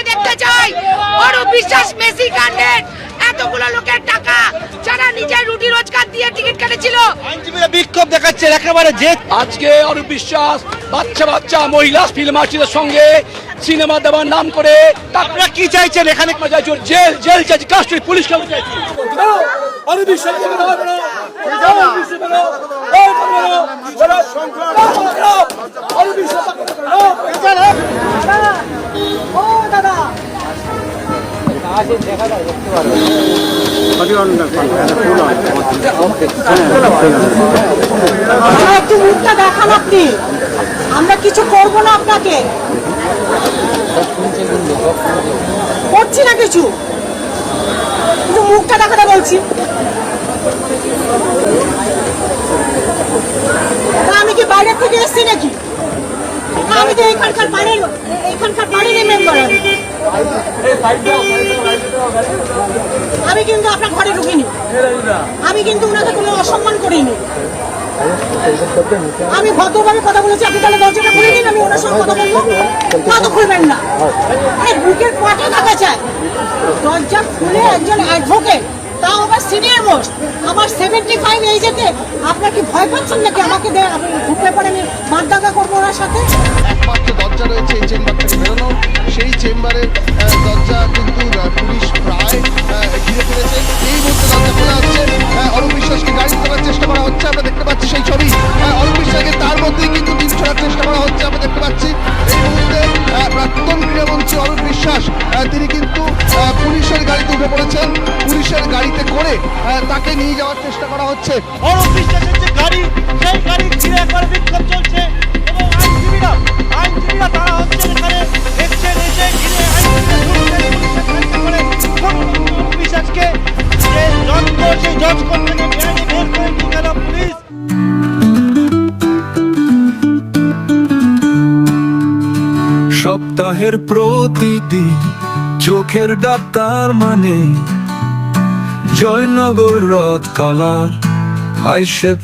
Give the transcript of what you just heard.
দেখতে চাই Arup Biswas Messi candidate, এতগুলো লোকের টাকা যারা নিজের রুটি রোজগার দিয়ে টিকিট কেটেছিল, আইনজীবীরা বিক্ষোভ দেখাচ্ছে একেবারে যে আজকে অরূপ বিশ্বাস বাচ্চা বাচ্চা মহিলা ফিল্ম আর্টিস্টের সঙ্গে সিনেমা দেওয়ার নাম করে আপনারা কি চাইছেন? এখানে জেল জেল চাইছি, কাস্টডি পুলিশ কেন চাইছি? অরূপ বিশ্বাস একটু মুখটা দেখান আপনি, আমরা কিছু করবো না, আপনাকে করছি না কিছু, কিন্তু মুখটা দেখাতে বলছি। আমি কি বাইরের থেকে এসছি নাকি? আমি তো এখানকার বাড়ির মেম্বার। আমি কিন্তু আপনার ঘরে ঢুকিনি, আমি কিন্তু ওনাকে কোনো অসম্মান করিনি, আমি ভদ্রভাবে কথা বলেছি। আপনি তাহলে দরজাটা খুলে দিন, আমি ওনার সঙ্গে কথা বলবো। না তো খুলবেন না, বুকের পাটা থাকা চায়। দরজা খুলে একজন অ্যাডভোকেট, তাও আবার সিনিয়র মোস্ট, আমার 75 এইজেতে আপনার কি ভয় পাচ্ছেন নাকি? আমাকে ঢুকলে পরে আমি মারদাঙ্গা করবো ওনার সাথে। একমাত্র দরজা রয়েছে এই চেম্বার থেকে বেরোনো, সেই চেম্বারের দরজা কিন্তু পুলিশ প্রায় ঘিরে ফেলেছে। এই মুহূর্তে দরজা খোলা হচ্ছে, অরূপ বিশ্বাসকে গাড়ি তোলার চেষ্টা করা হচ্ছে, আমরা দেখতে পাচ্ছি সেই ছবি। অরূপ বিশ্বাসকে তার মধ্যেই কিন্তু টিম ছোড়ার চেষ্টা করা হচ্ছে, আমরা দেখতে পাচ্ছি। এই মুহূর্তে প্রাক্তন ক্রীড়ামন্ত্রী অরূপ বিশ্বাস তিনি কিন্তু পুলিশের গাড়িতে উঠে পড়েছেন, পুলিশের গাড়িতে করে তাকে নিয়ে যাওয়ার চেষ্টা করা হচ্ছে। অরূপ বিশ্বাসের যে গাড়ি, সেই গাড়ি ঘিরে একবার বিক্ষোভ চলছে এবং আইনজীবীরা তারা হচ্ছে এখানে দেখছেন, এসে ঘিরে অরূপ বিশ্বাসকে যে জজ সেই জজ কোর্ট থেকে বেআইনি বের করে নিয়ে গেল পুলিশ। সপ্তাহের প্রতিদিন চোখের ডাক্তার মানে জয়নগর রথ কলার আইসেফ